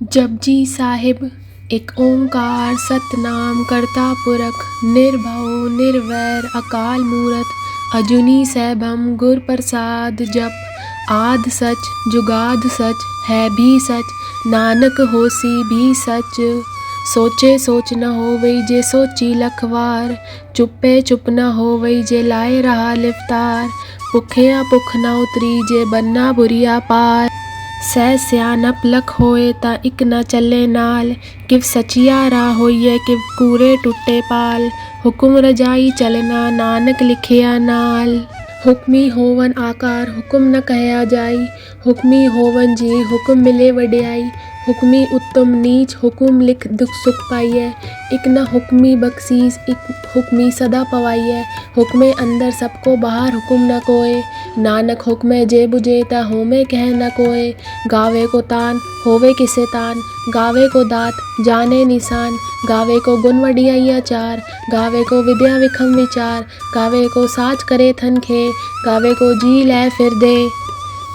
जपजी साहिब एक ओंकार सतनाम करता पुरख निर्भव निर्वैर अकाल मूरत अजूनी सैभम गुर प्रसाद जप आद सच जुगाद सच है भी सच नानक होसी भी सच। सोचे सोच न होवई जे सोची लखवार चुप्पे चुप न होवई जे लाए रहा लिफ्तार भुखिया भुख न उतरी जे बन्ना बुरिया पार। सह सियानप लख होए ता इक न चले नाल किव सचिया रा होइए किव कूरे टुटे पाल हुकुम रजाई चलना नानक लिखिया नाल। हुक्मी होवन आकार हुकुम न कहया जाई हुक्मी होवन जी हुकुम मिले वड्याई हुक्मी उत्तम नीच हुकुम लिख दुख सुख पाइए इक न हुक्मी बख्शीस इक हुक्मी सदा पवाइए हुक्मे अंदर सबको बाहर हुकुम न कोय नानक हुक्मे जे बुझे ता होमे कह न कोय। गावे को तान होवे किसे तान गावे को दात जाने निशान गावे को गुण वडियाइया चार गावे को विद्या विखम विचार गावे को साच करे थन खे गावे को जी लै फिर दे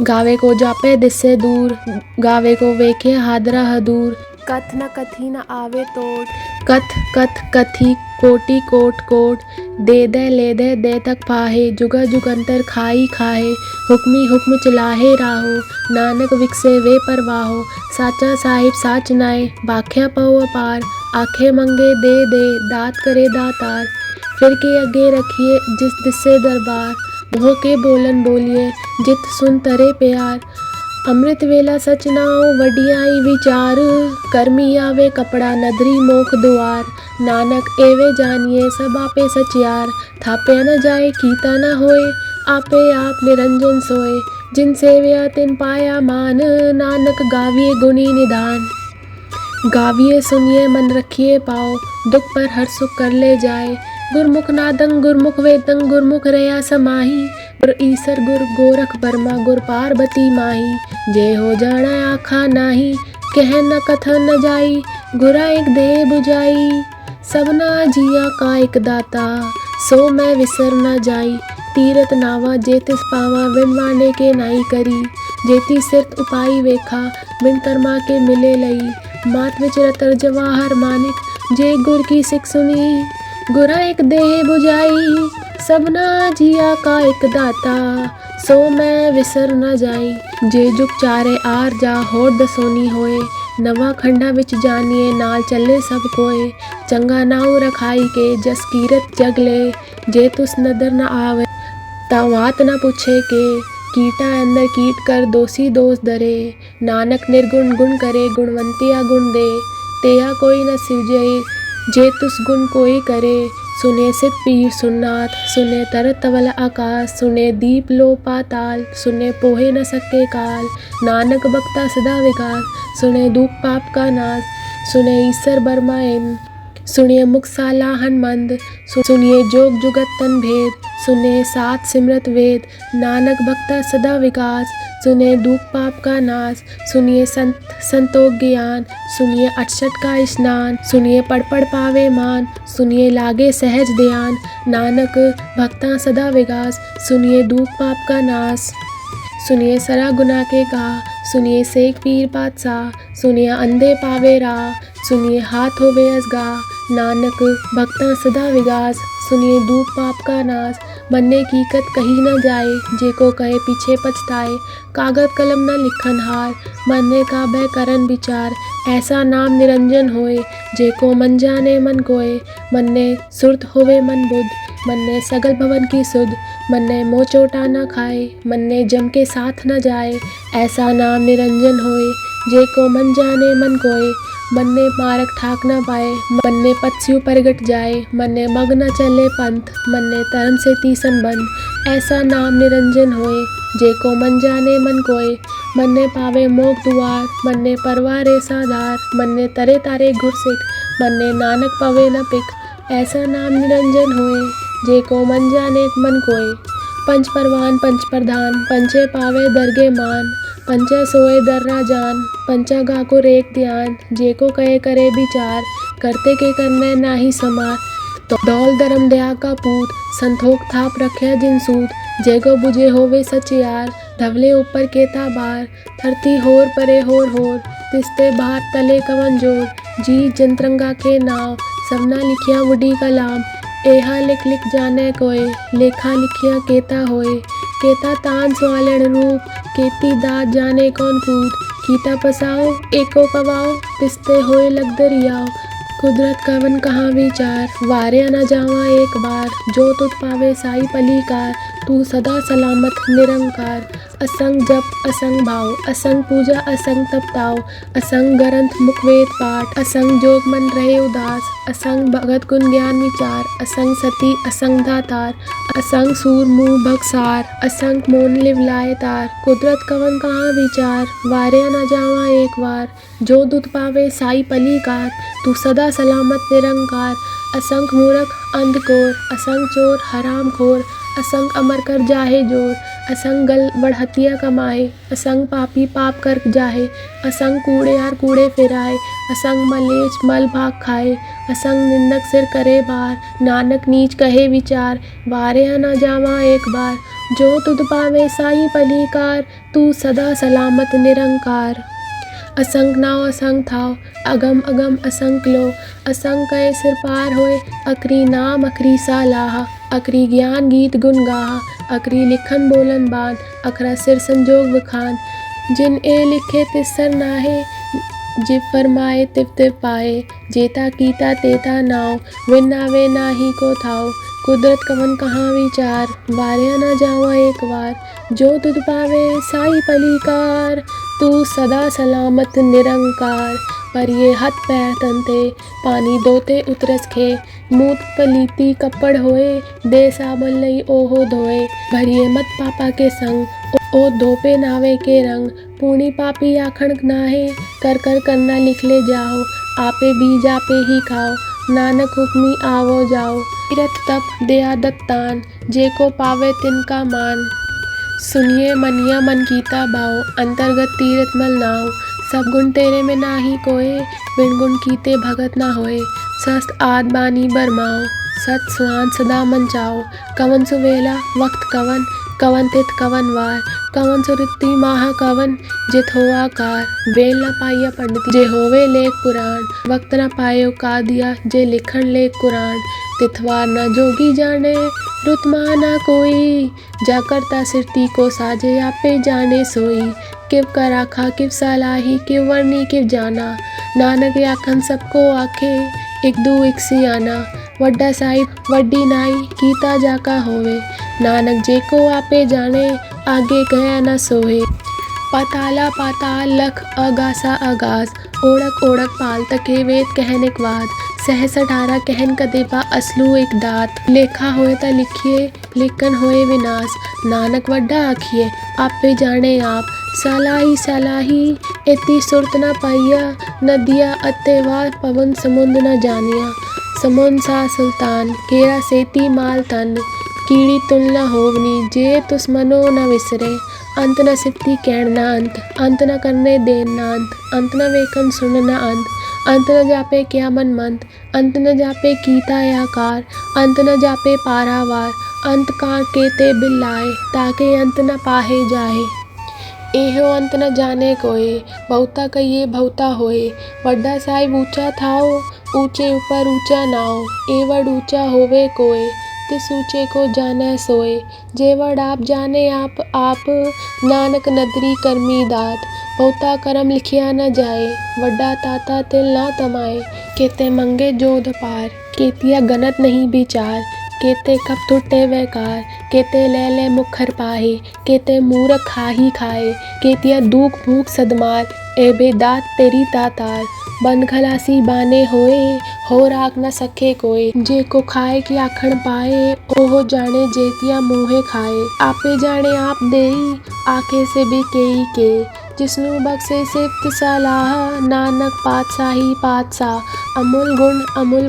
गावे को जापे दिससे दूर गावे को वेखे हादरा हदूर। कथ न कथी न आवे तोड़ कथ कथ कथी कोटि कोट कोट दे दे ले दे दे तक पाहे जुगा जुगंतर खाई खाहे हुक्मी हुक्म चलाहे राहो नानक विकसे वे परवाहो। साचा साहिब साच नाए बाख्या पहो अपार आखे मंगे दे दे दात करे दातार फिर के अगे रखिए जिस दिसे दरबार मोह के बोलन बोलिए जित सुन तरे प्यार। अमृत वेला सच नाओ वडियाई विचार कर्मी आवे कपड़ा नदरी मोख दुआर नानक एवे जानिए सब आपे सचियार थापे न जाए कीता न होए आपे आप निरंजन सोए जिन सेव्या तिन पाया मान नानक गाविए गुणी निधान। गाविए सुनिए मन रखिए पाओ दुख पर हर सुख कर ले जाए गुरमुख नादंग गुरमुख वेदंग गुरमुख रया समाही गुर ईसर गुर गोरख बर्मा गुर पार्वती माही जे हो जाना आखा नाही कह न कथा न जाई गुरा एक दे बुझाई सबना जिया का एक दाता सो मैं विसर न जाई तीरथ नावा जेतिस पावा विनवाने के नाई करी जेती सिर्त उपाई वेखा बिन कर्मा के मिले लई मात विच रतर जवाहर मानिक जे गुर की सिख सुनी गुरा एक देह बुझाई सबना जिया का एक दाता सो मैं विसर न जाई। जे जुग चारे आर जा होर दसोनी होए नवा खंडा विच जानिए नाल चले सब कोए चंगा नाउ रखाई के जस कीरत जगले जे तुस नदर न आवे तावात न पूछे के कीटा अंदर कीट कर दोषी दोष दरे नानक निर्गुण गुण करे गुणवंतिया गुण दे तेया कोई न सिवजे जे तुस गुण कोई करे सुने सित पीर सुननाथ सुने तरत तवल आकाश सुने दीप लो पाताल सुने पोहे न सके काल नानक बक्ता सदा विकास सुने दुख पाप का नाश सुने ईसर बरमाइन सुनिए मुख सालाहन मंद सुनिए जोग जुगत तन भेद सुने सात सिमरत वेद नानक भक्ता सदा विकास सुने दुख पाप का नाश सुनिए संत संतोष ज्ञान सुनिए 68 का स्नान सुनिए पढ़ पढ़ पावे मान सुनिए लागे सहज ध्यान नानक भक्ता सदा विकास सुनिए दुख पाप का नाश सुनिए सरा गुना के गा सुनिए सेक पीर बादशाह सुनिए अंधे पावे राह सुनिए हाथ होवे असगा नानक भक्ता सदा विकास सुनिए दुख पाप का नाश बनने की कत कही न जाए जे को कहे पीछे पछताए कागज कलम न लिखन हार मनने का बह करन विचार ऐसा नाम निरंजन होए जे को मन जाने मन कोय मनने सुरत होवे मन बुध मनने सगल भवन की सुध मनने मोह चोटा न खाए मनने जम के साथ न जाए ऐसा नाम निरंजन होए जे को मन जाने मन कोय मनने मारक ठाक न पाए मनने पत्स्यु परगट जाए मनने मग न चले पंथ मनने धर्म से तीसन बंद ऐसा नाम निरंजन होए जे को मन जाने मन कोय मनने पावे मोक दुआर मनने परवारे साधार मनने तरे तारे गुरसिक मनने नानक पवे न पिक ऐसा नाम निरंजन होए जे को मन जाने मन कोय। पंच परवान पंच प्रधान पंचे पावे दरगे मान पंचा सोए दर्रा जान पंचा गा को रेख ध्यान जे को कहे करे विचार करते के करने नाही समार तो दौल धर्म दया का पूत संतोख थाप रखे जिन सूत जे को बुझे होवे सचियार धवले ऊपर केता बार धरती होर परे होर होर तिस्ते बाहर तले कवन जोर, जी जनतरंगा के नाव, सबना लिखिया बुढ़ी कलाम। एहा लिख लिख जाने कोय, लेखा लिखिया केता होए। केता तान स्वालन रूप, केती दात जाने कौन कूद। कीता पसाओ एको कवाओ, तिस्ते होए लग दरियाओ। कुदरत कवन कहाँ विचार, वारे न जावा एक बार। जो तुझ पावे साई पलीकार, तू सदा सलामत निरंकार। असंग जप असंग भाव, असंग पूजा असंग तपताओ। असंग ग्रंथ मुख वेद पाठ, असंग जोग मन रहे उदास। असंग भगत गुण ज्ञान विचार, असंग सती असंग दातार। असंग सूर मुँह भगसार, असंग मोन लिव लाए तार। कुदरत कवन कहाँ विचार, वारे न जावा एक बार। जो दुध पावे साई पलीकार, तू सदा सलामत निरंकार। असंग मूर्ख अंधकोर, असंग चोर हराम खोर। असंग अमर कर जाहे जोर, असंग गल बढ़हतिया कमाए। असंग पापी पाप कर जाहे, असंग कूड़ेयार कूड़े फिराए। असंग मलेच मल भाग खाए, असंग निंदक सिर करे बार। नानक नीच कहे विचार, वारे न जावा एक बार। जो तुध पावे साई पलीकार, तू सदा सलामत निरंकार। असंग नाव असंग थाव, अगम अगम असंग लो। असंग कहे सिर पार होए, अकरी नाम अकरी सालाहा। अकरी ज्ञान गीत गुण गाहा, अकरी लिखन बोलन बान। अकरा सिर संजोग बखान, जिन ए लिखे तिसर नाहे। जिव फरमाए तिव तिव पाए, जेता कीता तेता नाव। विन नावे नाही को थाव, कुदरत कवन कहाँ विचार। वारे न जावा एक बार, जो तुझ पावे साई पलीकार। तू सदा सलामत निरंकार। पर ये हाथ पैर तनते, पानी दोते उतरस खे। मूत पलीती कपड़ होए, दे साबन लई ओहो धोए। भरिए मत पापा के संग, ओ धोपे नावे के रंग। पूर्णी पापी आखण नाहे, कर कर करना लिख ले जाओ। आपे बीज आपे ही खाओ, नानक हुक्मी आवो जाओ। तीरथ तप दया दत्तान, जे को पावे तिनका मान। सुनिए मनिया मन कीता भाव, अंतर्गत तीरथ मल नाव। सब गुण तेरे में नाही कोय, बिन गुण कीते भगत ना होए। सस्त आद बानी बरमाओ, सत स्वान सदा मन चाओ। कवन सुवेला वक्त कवन, कवन तिथ कवन वार। कवन सुरति माह कवन, जित हो आकार। बेल न पाइया पंडित, जे होवे लेख पुराण। वक्त न पायो का दिया, जे लिखण लेख कुरान। तिथवार न जोगी जाने, रुतमा ना कोई। जा करता सिरती को साजे, आपे जाने सोई। किव कर आखा किव सलाही, किव वर्णी किव जाना। नानक आखन सबको आखे, एक दू एक सियाना। वड्डा साहिब वड्डी नाई, कीता जाका होवे। नानक जे को आपे जाने, आगे गया न सोहे। पाताला पाताल लख अगासा अगास, ओढ़क ओढ़क पाल तके वेद कहनिक वाद। सहस 18 कहन कदेबा असलू एक दात। लेखा होए ता लिखिए, लेखन होए विनाश। नानक वड्डा आखिए, आपे जाने आप। सलाही सलाही एती सुरत न पाइया, नदिया अत्तेवार पवन समुंद न जानिया। समुंद सा सुल्तान, केरा सेती माल तन। कीड़ी तुल न होवनी, जे तुस मनो न विसरे। अंत न सिप्ती कहण न अंत, अंत न करने देन न अंत। अंत न वेखन सुन न अंत, अंत न जापे क्या मन मंत। अंत न जापे कीता आकार, अंत न जापे पारावार। अंत कार केते बिल्लाए, ताके अंत न पाहे जाहे। एहो अंत न जाने कोय, बहुता कहिए बहुता होए। वड्डा साहिब ऊंचा थाओ, ऊंचे ऊपर ऊंचा नाओ। एवड ऊंचा होवे कोय, तिस ऊंचे को जाने सोए। जेवड आप जाने आप आप, नानक नदरी करमी दात। बहुता करम लिखिया न जाए, वड्डा ताता तिल ना तमाए। केते मंगे जोध पार, केतिया गनत नहीं विचार। केते कब टूटे वैकार, केते ले ले मुखर पाहे। केते मूरख खाही खाए, केतिया दूख भूख सदमार। एबे दात तेरी तातार, बन खलासी बाने होए। हो राख न सके कोय, जे को खाए की आखण पाए। ओहो जाने जेतिया मुँहे खाए। आपे जाने आप देई, आखे से भी केई के। जिसनु बख्शे सिफ्त सलाह, नानक पातशाही पातशाह। अमूल गुण अमूल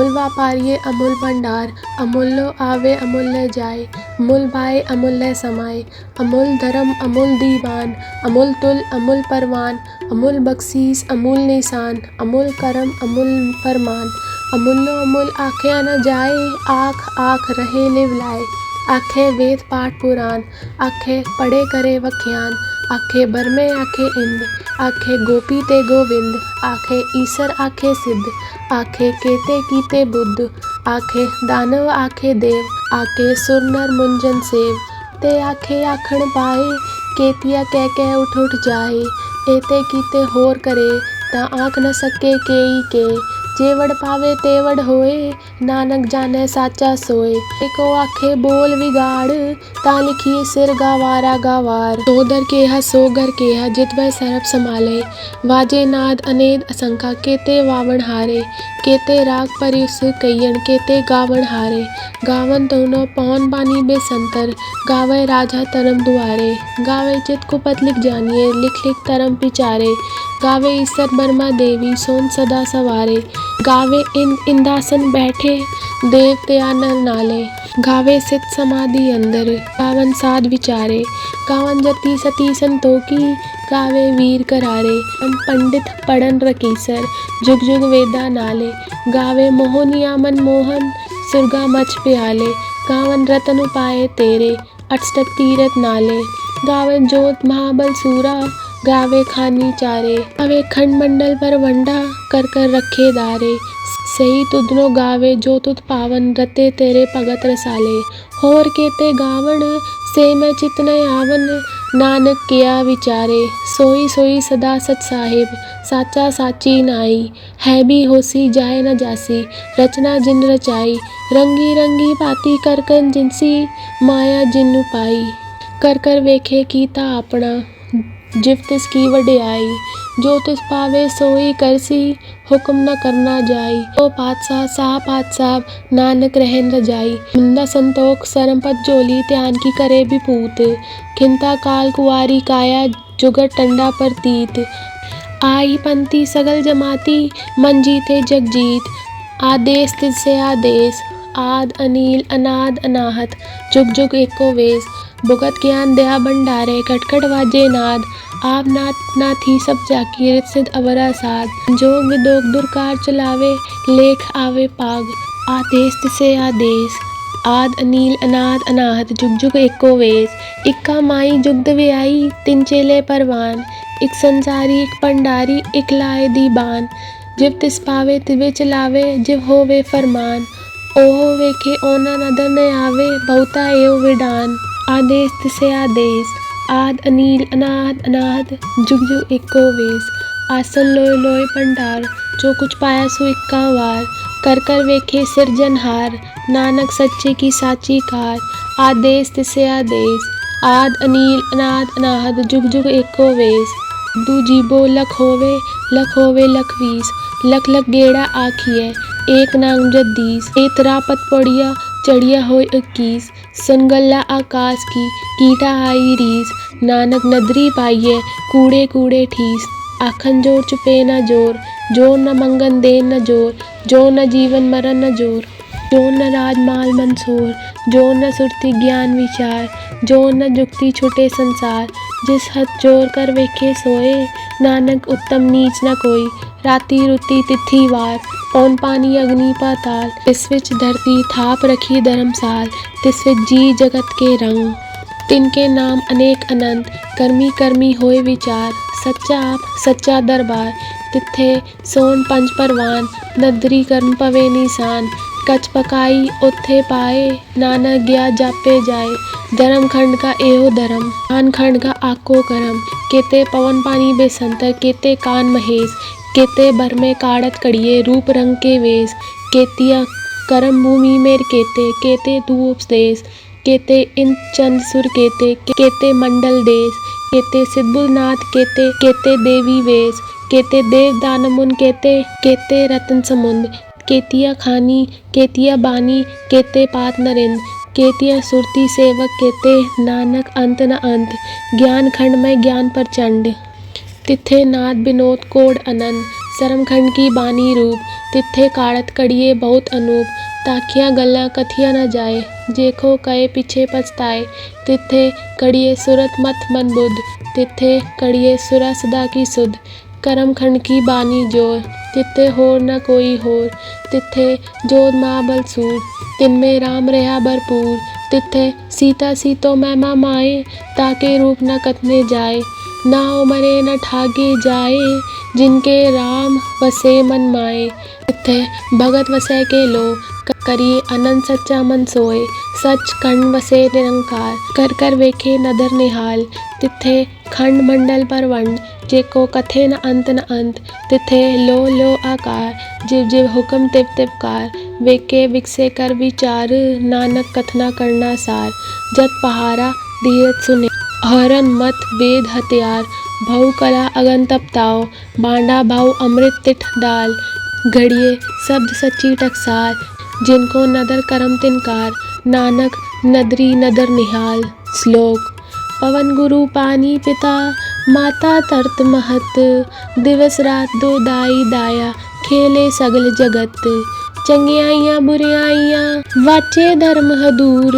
व्यापार ये अमूल भंडार। अमूल्यो आवे अमूल्य जाए, अमूल भाए अमूल्य समाए। अमूल धर्म अमूल दीवान, अमूल तुल अमूल परवान। अमूल बख्शीस अमूल निशान, अमूल करम अमूल फरमान। अमूल्यो अमूल आखे न जाए, आख आख रहे लिव लाए। आखे वेद पाठ पुराण, आखे पढ़े करे वख्यान। आखे बरमे आखे इंद, आखे गोपी ते गोविंद, आखे ईसर आखे सिद्ध, आखे केते कीते बुद्ध, आखे दानव आखे देव, आखे सुर नर मुंजन सेव, ते आखे आखण पाए, केतिया कह कह उठ उठ जाए, एते कीते होर करे, ता आँख न सके केई के, जेवड़ पावे तेवड़ होए, नानक जाने साचा सोए, एको आखे बोल विगाड़, ता लिखिए सिर गावारा गावार, सो दर केहा सो घर केहा, जित वह सरब समाले, वाजे नाद अनेद असंखा, केते वावण हारे, केते राग परिस कयन, केते गावण हारे, गावन दोनों पौन बानी बेसंतर, गावे राजा तरम दुआरे, गावे चित कुपत लिख जानिए, लिख लिख तरम पिचारे, गावे ईसर बर्मा देवी सोन सदा सवारे, गावे इंदासन बैठे देव त्या नर नाले, गावे सित समाधि अंदर, गावन साध विचारे, गावन जति सती संतोखी, गावे वीर करारे, पंडित पढ़न रकीसर, जुग जुग वेदा नाले, गावे मोहनिया मन मोहन, सुरगा मच प्याले, गावन रतन उपाय तेरे, अष्टक तीरथ नाले, गावे जोत महाबल सूरा, गावे खानी चारे, गावे खंड मंडल पर वंडा, कर कर रखे दारे, सही तुदनो गावे जो तुद पावन, रते तेरे भगत रसाले, होर केते गावण, से मैं चित न आवन, नानक किया विचारे, सोई सोई सदा सच साहिब, साचा साची नाई, है भी होसी जाए न जासी, रचना जिन रचाई, रंगी रंगी बाती करकन जिनसी, माया जिन पाई, कर कर वेखे कीता अपना, जिव तिस की वड्याई, जो तिस पावे सोई करसी, हुक्म न करना जाई, ओ पातशाह साह पातशाह, नानक रहन रजाई, मुंदा संतोख सरम पद जोली, त्यान की करे विपूत, खिंता काल कुआरी काया, जुगत टंडा पर तीत, आई पंथी सगल जमाती, मन जीते जग जीत, आदेश तिसे आदेश, आद अनील अनाद अनाहत, जुग जुग एको वेश, भुगत ज्ञान दया भंडारे, खटखट वाजे नाद, आप नाथ नाथी सब जाकी, रित सिद्ध अवरा साध, जोग विदोग दुर्कार चलावे, लेख आवे पाग, आदेश तिसे आदेश, आद अनील अनाद अनाहत, जुग जुग एको वेश, इक्का माई जुग दवियाई, तिन चेले परवान, इक संसारी इक पंडारी, इक लाए दीबान, जिव तिस पावे तिवे चलावे, जिव होवे फरमान, ओहो वेखे ओना नदर न आवे, बहुता एव विडान, आदेश तिसे आदेश, आद अनील अनाद अनाहत, जुग जुग एको वेश, आसन लोय लोय पंडार, जो कुछ पाया सो इक्का वार, कर कर वेखे सिरजनहार, नानक सच्चे की साची कार, आदेश तिसे आदेश, आद अनील अनाद अनाहत, जुग जुग एको वेश, दू जीबो लख होवे लख वीस, लख लख गेड़ा आखिए, एक नाम जद्दीस, एतरा पत पड़िया चढ़िया हो 21, सुनगल्ला आकाश की, कीटा आई रीस, नानक नदरी पाइये, कूड़े कूड़े ठीस, आखन जोर चुपे न जोर, जोर न मंगन देन न जोर, जोर न जीवन मरण न जोर, जोर न राज माल मंसूर, जोर न सुरति ज्ञान विचार, जोर न जुक्ति छुटे संसार, जिस हथ जोर कर वेखे सोए, नानक उत्तम नीच न कोई, राति रुति तिथि वार, पौन पानी अग्नि पाताल, तिस विच धरती थाप रखी धर्मसाल, तिस विच जी जगत के रंग, तिनके नाम अनेक अनंत, कर्मी कर्मी होए विचार, सच्चा आप सच्चा दरबार, तिथे सोन पंच परवान, नदरी कर्म पवे निशान, कच पकाई उथे पाए, नानक गया जापे जाए, धर्म खंड का एहो धर्म, कान खंड का आको करम, केते पवन पानी बेसंतर, केते कान महेश, केते भर में काड़त कड़िए, रूप रंग के वेश, केतिया करम भूमि मेर केते, केते तू उपदेश, केते इन चंद सुर केते, केते मंडल देश, केते सिद्धनाथ केते, केते देवी वेश, केते देव दानमुन केते, केते रतन समुंद, केतिया खानी, केतिया बानी, केते पात नरिंद, केतिया सुरती सेवक केते, नानक अंत न अंत, ज्ञान खंड में ज्ञान प्रचंड, तिथे नाद विनोद कोड अनंत, सरम खंड की बानी रूप, तिथे काड़त कड़िए बहुत अनूप, ताकिया गला कथिया न जाए, जेखो कहे पीछे पछताए, तिथे कड़िए सुरत मत मन बुद्ध, तिथे कड़िए सुरा सदा की सुध, करम खंड की बानी जोर, तिथे होर न कोई होर, तिथे जोध महाबल सूर, तिनमें राम रहा भरपूर, तिथे सीता सीतो महिमा माए, ताके रूप न कथने जाए, नाव मरे न ठागे जाए, जिनके राम वसे मन माए। तिथे भगत वसै के लो, करिए अनंत सच्चा मन सोए। सच खंड वसे निरंकार, कर कर वेखे नदर निहाल। तिथे खंड मंडल पर वंड, जेको कथे न अंत न अंत। तिथे लो आकार, जिव जिव हुक्म तिव तिव कार। वेके विकसे कर विचार, नानक कथना करना सार। जत पहारा धीरज सुने, हरन मत वेद हथियार। भऊ कला अगन तप ताओ, बांडा भाऊ अमृत तिठ डाल। घड़िए शब्द सच्ची टकसाल, जिनको नदर करम तिनकार। नानक नदरी नदर निहाल। श्लोक। पवन गुरु पानी पिता, माता तरत महत। दिवस रात दो दाई दाया, खेले सगल जगत। चंगियाइयाँ बुरियाइयाँ वाचे धर्म हदूर।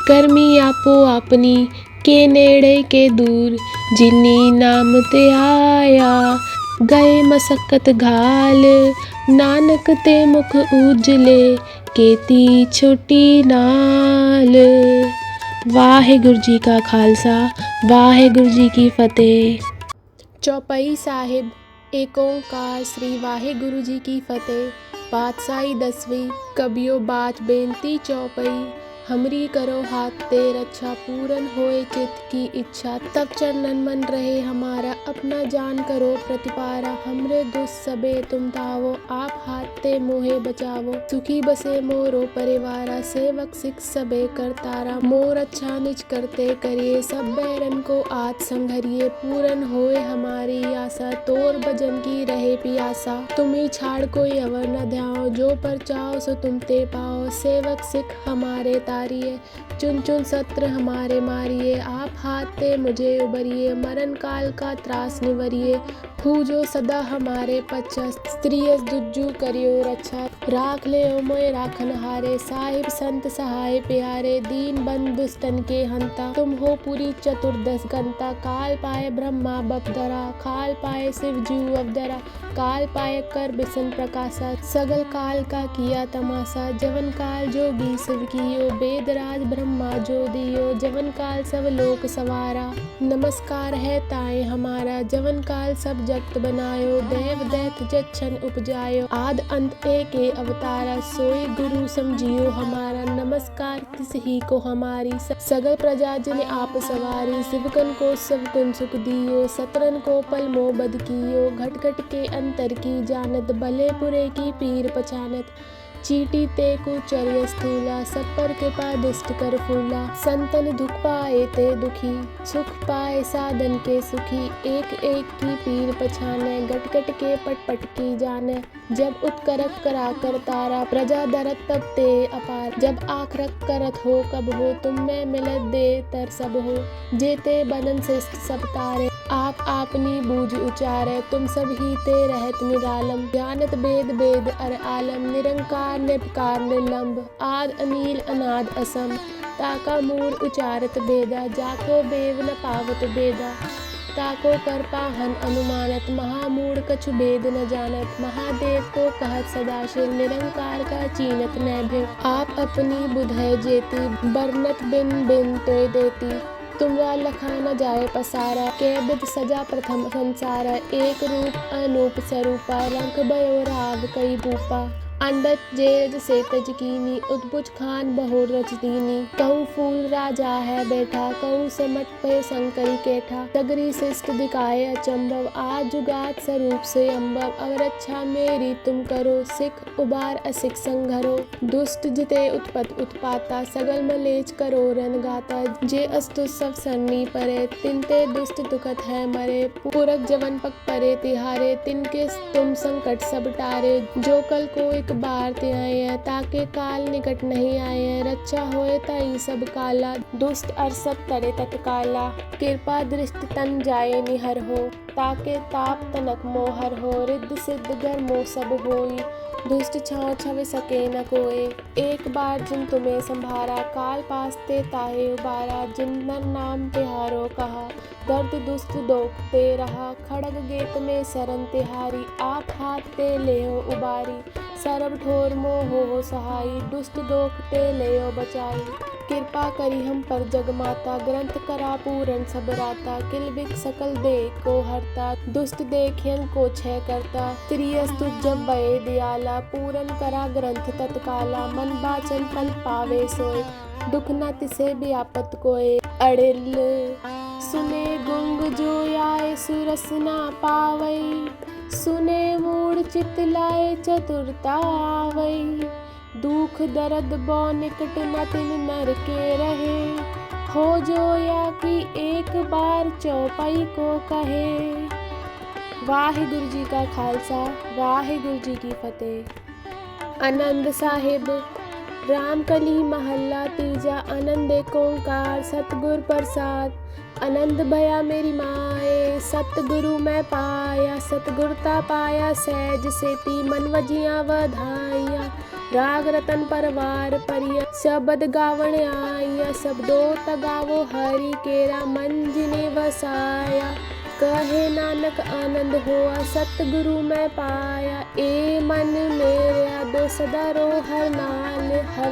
करमी आपो आपनी, के नेड़े के दूर। जिनी नाम ते आया, गए मसक्कत घाल। नानक ते मुख उजले, केती छोटी नाल। वाहिगुरु जी का खालसा, वाहिगुरु जी की फतेह। चौपाई साहिब। एक ओंकार श्री वाहिगुरु जी की फतेह। पातशाही 10वीं। कबियो बाच बेनती चौपाई। हमरी करो हाथ ते रक्षा, पूरन होए चित्त की इच्छा। तब चरणन मन रहे हमारा, अपना जान करो प्रतिपारा। हमरे दुष्ट सबे तुम तावो, आप हाथ ते मोहे बचावो। सुखी बसे मोरो परिवारा, सेवक सिख सबे करतारा। मोर अच्छा निज करते करिए, सब बैरन को आत संघरिए। पूरन होए हमारी आशा, तोर भजन की रहे पियासा। तुम्ही छाड़ कोई अवर न ध्याओ, जो पर चाहो सो तुम ते पाओ। सेवक सिख हमारे तारिए, चुन चुन सत्र हमारे मारिए। आप हाथ ते मुझे उबरिए, मरण काल का त्रास निवरिए। पूजो सदा हमारे पच्छा, स्त्रियस दुज्जु करियो रक्षा। राख ले ओ मोय राखन हारे, साहिब संत सहाय प्यारे। दीन बंद दुष्टन के हंता, तुम हो पूरी चतुर्दश गंता। काल पाए ब्रह्मा बपदरा, काल पाए शिव जू अवदरा। काल पाए कर बिसन प्रकाशा, सगल काल का किया तमाशा। जवन काल जोगी शिव कियो, वेदराज ब्रह्मा जो दियो। जवन काल सब लोक सवारा, नमस्कार है ताए हमारा। जवन काल सब जगत बनायो, देव दैत जच्छन उपजायो। आद अंत एक अवतारा, सोई गुरु समझियो हमारा। नमस्कार तिस ही को हमारी, सगल प्रजा जिन आप सवारी। शिवकन को सब कुन सुख दियो, सतरन को पल मो बद कियो। घट घट के अंतर की जानत, भले बुरे की पीर पहचानत। चीटी ते कुचर्य स्थूला, सब पर कृपा दुष्ट कर फूला। संतन दुख पाए ते दुखी, सुख पाए साधन के सुखी। एक एक की पीर पछाने, गट गट के पट पट की जाने। जब उत्करक करा कर तारा, प्रजा दरत तब ते अपार। जब आखरक करत हो कब हो, तुम में मिलत दे तर सब हो। जेते बनन शिष्ट सब तारे, आप आपनी बूझ उचारे। तुम सब ही ते रहत निरालम, जानत वेद वेद अर आलम। निरंकार निर्विकार निर्लंब, आद अनील अनाद असम। ताका मूल उचारत बेदा, जाको बेव न पावत बेदा। ताको कर पाहन अनुमानत, महामूढ़ कछु भेद न जानत। महादेव को कहत सदाशिव, निरंकार का चीनत न भिव। आप अपनी बुधै जेती, बरनत बिन बिन तोय देती। तुमरा लखा न जाए पसारा, के बिद सजा प्रथम संसारा। एक रूप अनूप स्वरूपा, रंग भयो राव कई भूपा। अंडत जेज से तज कीनी, उद्भुज खान बहुर रच दीनी। कहूँ फूल राजा है बैठा, कहूँ सिमट पे शंकरी केठा। सगरी शिष्ट दिखाए अचंभव, आज जुगात स्वरूप से अम्भव। अवर अच्छा मेरी तुम करो, सिख उबार असिख संघरो। दुष्ट जिते उत्पत उत्पाता, सगल मलेच करो रन गाता। जे अस्तु सब सन्नी परे, तिनते दुष्ट दुखत है मरे। पुरख जवन पक परे तिहारे, तिनके तुम संकट सब टारे। जो कल को एक बार ते आए हैं, ताके काल निकट नहीं आए हैं। रक्षा होए ताई सब काला, दुष्ट अरसत तरे तत्काला। कृपा दृष्टि तन जाए निहर हो, ताके ताप तनक मोहर हो। रिद्ध सिद्ध घर मोह सब होई, दुष्ट छाँव छवि सके न कोय। एक बार जिन तुम्हें संभारा, काल पासते ताहे उबारा। जिनर नाम तिहारो कहा, दर्द दुष्ट दोखते रहा। खड़ग गेत में शरण तिहारी, आप हाथ ते लेहो उबारी। सरब ठोर मोह हो सहाई, दुष्ट दोखते लेहो बचाई। कृपा करी हम पर जगमाता, ग्रंथ करा पूरन सब राता, किल बिक सकल दे को हरता, दुष्ट देखियन को छय करता, त्रियस्तु जब बये दयाला, पूरन करा ग्रंथ तत्काला, मन बाचन फल पावे सोय, दुख न तिसे व्यापत कोय, अड़िल सुने गुंग जो आए सुरस ना पावई, सुने मूढ़ चित लाए चतुरता आवई, दुख दर्द बौ निकट न तिन नर के रहे, हो जोया कि एक बार चौपाई को कहे। वाहिगुरु जी का खालसा, वाहिगुरु जी की फतेह। आनंद साहिब रामकली महल्ला तीजा। आनंद एक ओंकार सतगुर प्रसाद, आनंद भया मेरी माए, सतगुरु मैं पाया, सतगुरता पाया सहज सेती, मन वजिया वधाइया, राग रतन परवार परिया, शब्द गावण आइया, शब्दो तगावो हरि केरा, मन जिने वसाया, कहे नानक आनंद होआ, सतगुरु मैं पाया, ए मन मेरा दो सदा रो हर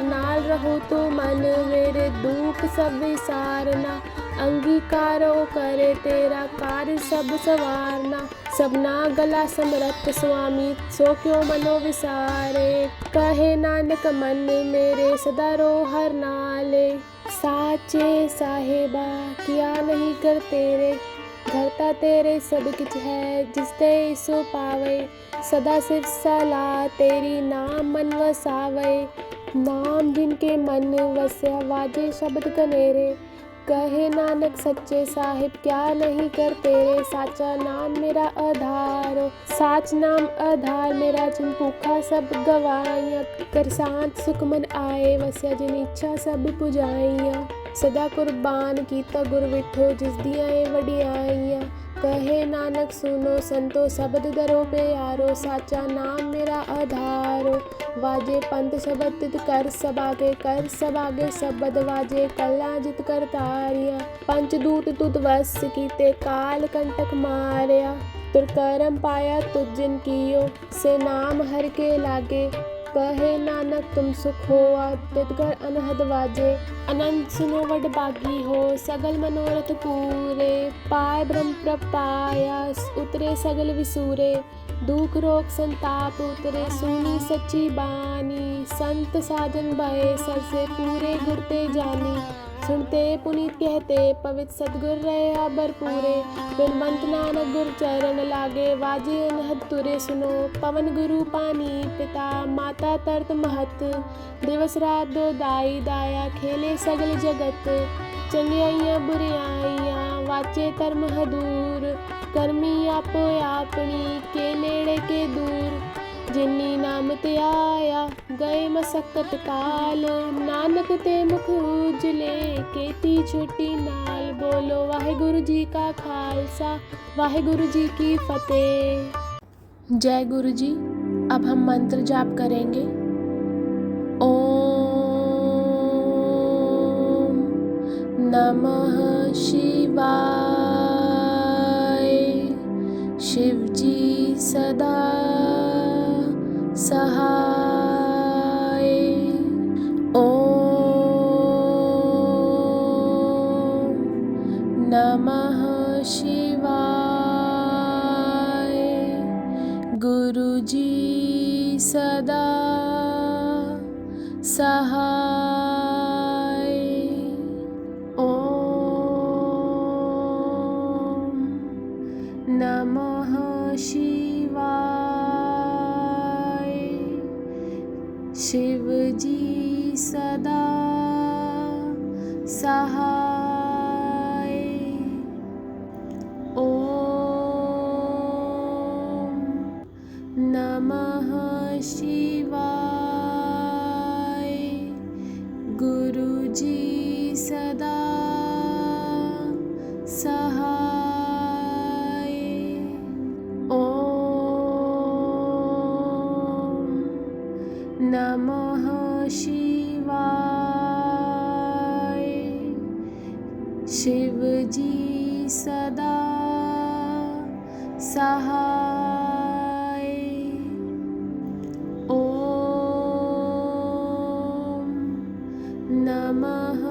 नाल रहो तो मन मेरे, दुख सब विसारना, अंगीकारो करे तेरा कार्य सब सवारना, सबना गला समरथ स्वामी, सो क्यों मनो विसारे, कहे नानक मन मेरे सदा रो हर नाले, साचे साहेबा किया नहीं कर तेरे, घरता तेरे सब किछ है, जिस ते सो पावे, सदा सिर सलाह तेरी, नाम मन वसावे, नाम जिनके मन वस्या, वाजे शब्द कनेरे, कहे नानक सच्चे साहिब क्या नहीं कर तेरे, साचा नाम मेरा आधारो, साच नाम आधार मेरा, जिन भूखा सब गवाइया, कर शांत सुख मन आए वस्या, जिन इच्छा सब पुजाइया, सदा कुर्बान कीता गुर विठो, जिस दिया वडियाइया, कहे नानक सुनो संतो शब्द दरो प्यारो, साचा नाम मेरा आधारो, वाजे पंथ शब्द तित कर सबागे शब्द वाजे, कला जित कर तारिया, पंचदूत तुद वस कीते, काल कंटक मारया, तुर करम पाया तुझ जिन कियो, से नाम हर के लागे, कहे नानक तुम सुख होआ, तितकर अनहद वाजे, अनंत सुनो वड बागी हो, सगल मनोरथ पूरे, पाय ब्रह्म प्रपाया, उतरे सगल विसूरे, दुख रोग संताप उतरे, सुनी सच्ची बानी, संत साजन भये सर से, पूरे गुरते जानी, सुनते पुनीत कहते, पवित्र सतगुर रहे अबर पूरे, बिनबंत नानक गुर चरण लागे, वाजे अनहद तुरे सुनो, पवन गुरु पानी पिता, माता तरत महत, दिवस रात दो दाई दाया, खेले सगल जगत, चंगियाइया बुरियाइया, वाचे धर्म हदूर, कर्मी आपो आपनी, के नेड़े के दूर, जिन्नी नाम ते आया, गए मसक्कत काल, नानक ते मुख उजले, केती छोटी नाल, बोलो वाहिगुरु जी का खालसा, वाहिगुरु जी की फतेह। जय गुरु जी। अब हम मंत्र जाप करेंगे। ओम नमः शिवाय। शिव जी सदा सहाय। ओम नमः शिवाय। गुरु जी सदा सहाय। ओम नमः शिवाय। शिव जी सदा सहाय। ओम नमः शिवाय। गुरु जी सदा सहाय। ओम नमः शिवाय। शिव जी सदा सहाय। ओम नमः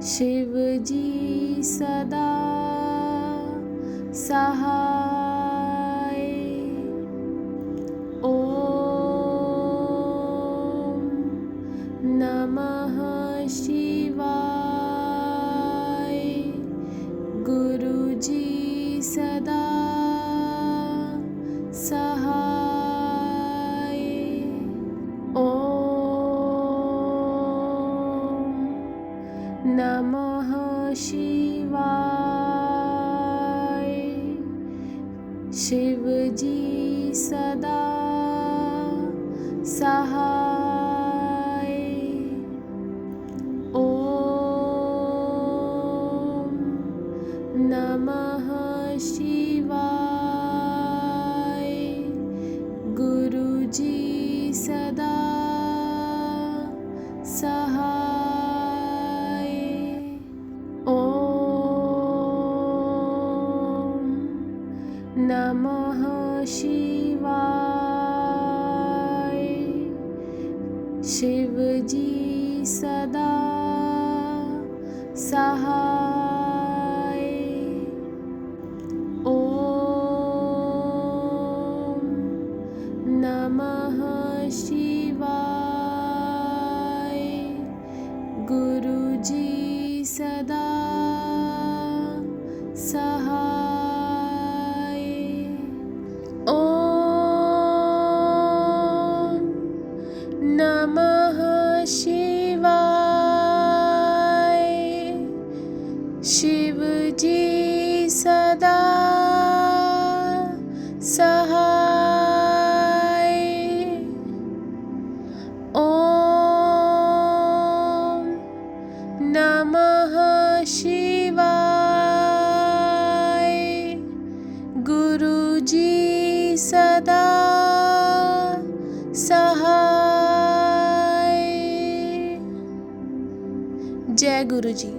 शिव जी सदा सहाय। ओम नमः शिवाय। गुरु जी सदा सहाय। ओम नमः शिवाय। शिव जी सदा सहाय। ओम नमः शिवाय। गुरु जी सदा सहाय। ओम नमः शिवाय। शिव जी सदा सहाय। ओम नमः शिवाय। गुरु जी सदा सहाय। ओम नमः शिवाय। शिव जी सदा सहाय। ओम नमः शिवाय। गुरु जी सदा सहाय। जय गुरु जी।